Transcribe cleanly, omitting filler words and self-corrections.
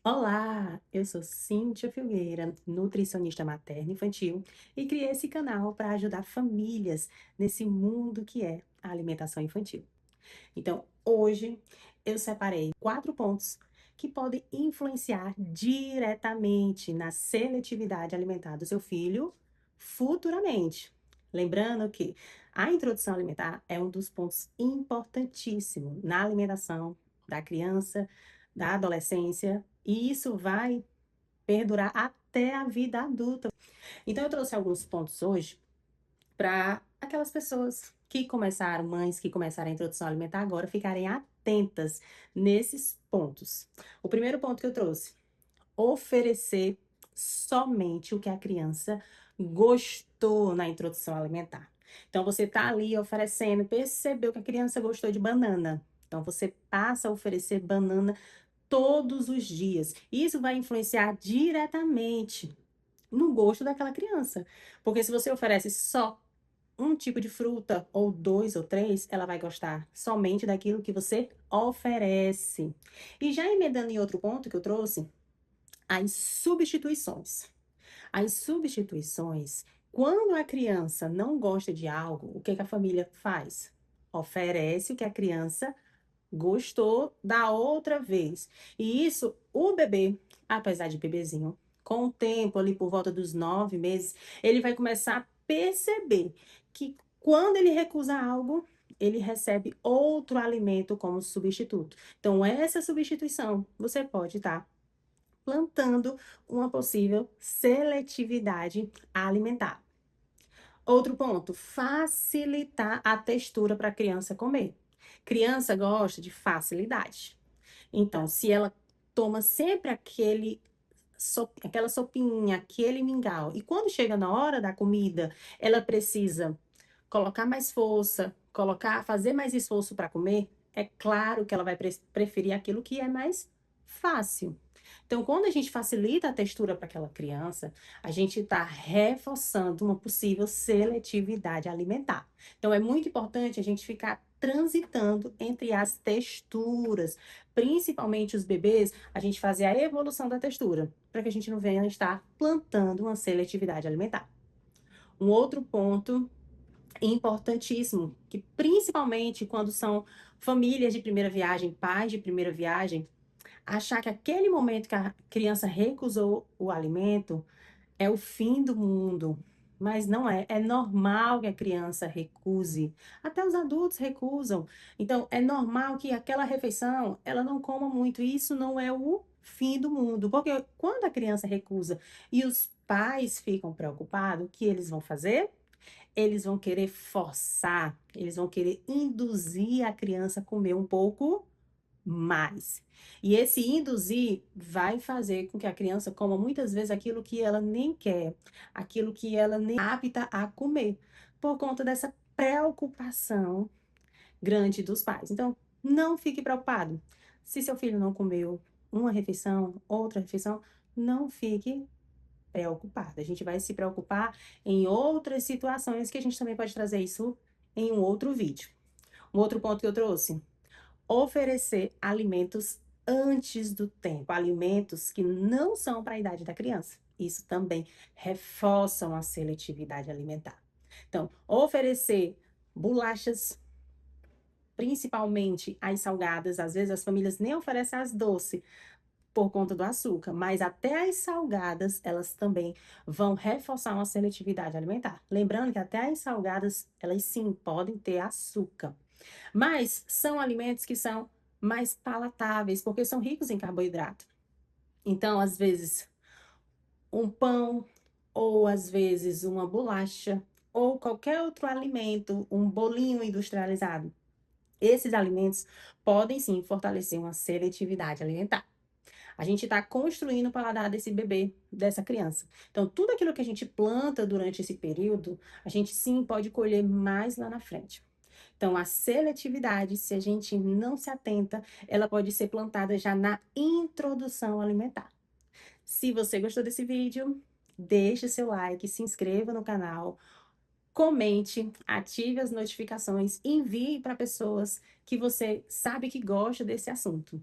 Olá, eu sou Cíntia Filgueira, nutricionista materna infantil, e criei esse canal para ajudar famílias nesse mundo que é a alimentação infantil. Então, hoje eu separei 4 pontos que podem influenciar diretamente na seletividade alimentar do seu filho futuramente. Lembrando que a introdução alimentar é um dos pontos importantíssimos na alimentação da criança, da adolescência, e isso vai perdurar até a vida adulta. Então, eu trouxe alguns pontos hoje para aquelas pessoas que começaram, mães que começaram a introdução alimentar agora, ficarem atentas nesses pontos. O primeiro ponto que eu trouxe: oferecer somente o que a criança gostou na introdução alimentar. Então, você está ali oferecendo, percebeu que a criança gostou de banana. Então, você passa a oferecer banana todos os dias. Isso vai influenciar diretamente no gosto daquela criança. Porque se você oferece só um tipo de fruta, ou dois ou três, ela vai gostar somente daquilo que você oferece. E já emendando em outro ponto que eu trouxe, as substituições. As substituições, quando a criança não gosta de algo, o que que a família faz? Oferece o que a criança gostou da outra vez. E isso, o bebê, apesar de bebezinho, com o tempo, ali por volta dos 9 meses, ele vai começar a perceber que quando ele recusa algo, ele recebe outro alimento como substituto. Então, essa substituição, você pode estar plantando uma possível seletividade alimentar. Outro ponto, facilitar a textura para a criança comer. Criança gosta de facilidade. Então, se ela toma sempre aquela sopinha, aquele mingau, e quando chega na hora da comida, ela precisa colocar mais força, fazer mais esforço para comer, é claro que ela vai preferir aquilo que é mais fácil. Então, quando a gente facilita a textura para aquela criança, a gente está reforçando uma possível seletividade alimentar. Então, é muito importante a gente ficar transitando entre as texturas, principalmente os bebês, a gente fazer a evolução da textura, para que a gente não venha estar plantando uma seletividade alimentar. Um outro ponto importantíssimo, que principalmente quando são famílias de primeira viagem, pais de primeira viagem, achar que aquele momento que a criança recusou o alimento é o fim do mundo. Mas não é. É normal que a criança recuse. Até os adultos recusam. Então, é normal que aquela refeição ela não coma muito. E isso não é o fim do mundo. Porque quando a criança recusa e os pais ficam preocupados, o que eles vão fazer? Eles vão querer forçar, eles vão querer induzir a criança a comer um pouco mais. E esse induzir vai fazer com que a criança coma muitas vezes aquilo que ela nem quer, aquilo que ela nem é apta a comer, por conta dessa preocupação grande dos pais. Então, não fique preocupado. Se seu filho não comeu uma refeição, outra refeição, não fique preocupado. A gente vai se preocupar em outras situações que a gente também pode trazer isso em um outro vídeo. Um outro ponto que eu trouxe: oferecer alimentos antes do tempo, alimentos que não são para a idade da criança. Isso também reforça a seletividade alimentar. Então, oferecer bolachas, principalmente as salgadas, às vezes as famílias nem oferecem as doces por conta do açúcar, mas até as salgadas, elas também vão reforçar uma seletividade alimentar. Lembrando que até as salgadas, elas sim podem ter açúcar. Mas são alimentos que são mais palatáveis, porque são ricos em carboidrato. Então, às vezes, um pão, ou às vezes uma bolacha, ou qualquer outro alimento, um bolinho industrializado. Esses alimentos podem sim fortalecer uma seletividade alimentar. A gente está construindo o paladar desse bebê, dessa criança. Então, tudo aquilo que a gente planta durante esse período, a gente sim pode colher mais lá na frente. Então, a seletividade, se a gente não se atenta, ela pode ser plantada já na introdução alimentar. Se você gostou desse vídeo, deixe seu like, se inscreva no canal, comente, ative as notificações, envie para pessoas que você sabe que gosta desse assunto.